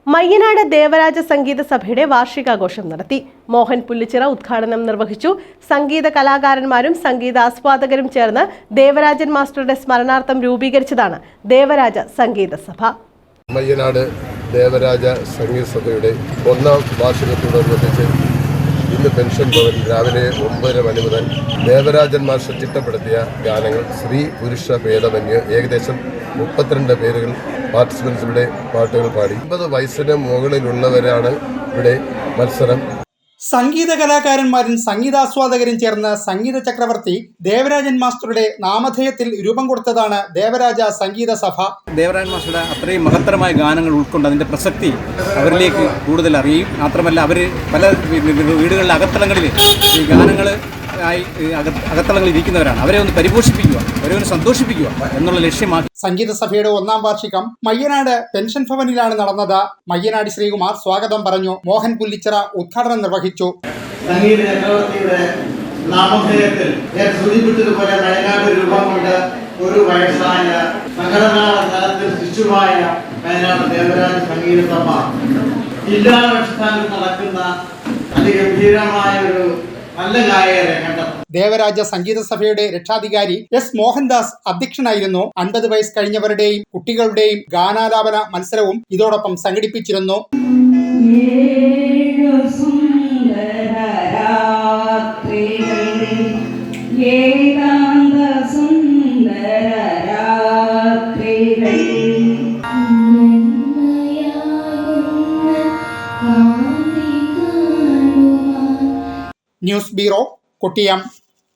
മയ്യനാട് ദേവരാജ സംഗീത സഭയുടെ വാർഷികാഘോഷം നടത്തി. മോഹൻ പുല്ലിച്ചിറ ഉദ്ഘാടനം നിർവഹിച്ചു. സംഗീത കലാകാരന്മാരും സംഗീതാസ്വാദകരും ചേർന്ന് ദേവരാജൻ മാസ്റ്ററുടെ സ്മരണാർത്ഥം രൂപീകരിച്ചതാണ് ദേവരാജ സംഗീത സഭ. മയ്യനാട് ദേവരാജ സംഗീത സഭയുടെ 1ാം വാർഷികത്തോടനുബന്ധിച്ച് ഇന്ന് പെൻഷൻ ഭവനിൽ രാവിലെ 9:30 മണി മുതൽ ദേവരാജൻ മാസ്റ്റർ ചിട്ടപ്പെടുത്തിയ ഗാനങ്ങൾ സ്ത്രീ പുരുഷ ഭേദമന്യേ ഏകദേശം 32 പേരുകൾ പാർട്ടിസിപ്പൻസ് ഇവിടെ പാട്ടുകൾ പാടി. 50 വയസ്സിന് മുകളിലുള്ളവരാണ് ഇവിടെ മത്സരം. സംഗീത കലാകാരന്മാരും സംഗീതാസ്വാദകരും ചേർന്ന് സംഗീത ചക്രവർത്തി ദേവരാജൻ മാസ്റ്ററുടെ നാമധേയത്തിൽ രൂപം കൊടുത്തതാണ് ദേവരാജ സംഗീത സഭ. ദേവരാജൻ മാസ്റ്ററുടെ അത്രയും മഹത്തരമായ ഗാനങ്ങൾ ഉൾക്കൊണ്ട് അതിൻ്റെ പ്രസക്തി അവരിലേക്ക് കൂടുതൽ അറിയും. മാത്രമല്ല അവർ പല വീടുകളിലെ അകത്തളങ്ങളിൽ ഈ ഗാനങ്ങൾ അകത്തളങ്ങളിൽ ഇരിക്കുന്നവരാണ്. അവരെ ഒന്ന് പരിപോഷിപ്പിക്കുക, അവരെ ഒന്ന് സന്തോഷിപ്പിക്കുക എന്നുള്ള ലക്ഷ്യമാക്കി സംഗീത സഭയുടെ 1ാം വാർഷികം മയ്യനാട് പെൻഷൻ ഭവനിലാണ് നടന്നത്. മയ്യനാട് ശ്രീകുമാർ സ്വാഗതം പറഞ്ഞു. മോഹൻ പുല്ലിച്ചിറ ഉദ്ഘാടനം നിർവഹിച്ചു. സംഗീത ചക്രവർത്തിയുടെ നാമധേയത്തിൽ ഞാൻ സൂചിപ്പിച്ചതുപോലെ വയനാട് രൂപം കൊണ്ട് ഒരു വയസ്സായ സംഘടനാ തലത്തിൽ ശിശുവായ വയനാട് ദേവരാജ സംഗീത സഭ ജില്ലാ അടിസ്ഥാനത്തിൽ നടക്കുന്ന അതിഗംഭീരമായ ഒരു നല്ല ഗായകരെ കണ്ടെത്തും. ദേവരാജ സംഗീത സഭയുടെ രക്ഷാധികാരി എസ് മോഹൻദാസ് അധ്യക്ഷനായിരുന്നു. 50 വയസ്സ് കഴിഞ്ഞവരുടെയും കുട്ടികളുടെയും ഗാനാലാപന മത്സരവും ഇതോടൊപ്പം സംഘടിപ്പിച്ചിരുന്നു. News bureau, Kottiyam.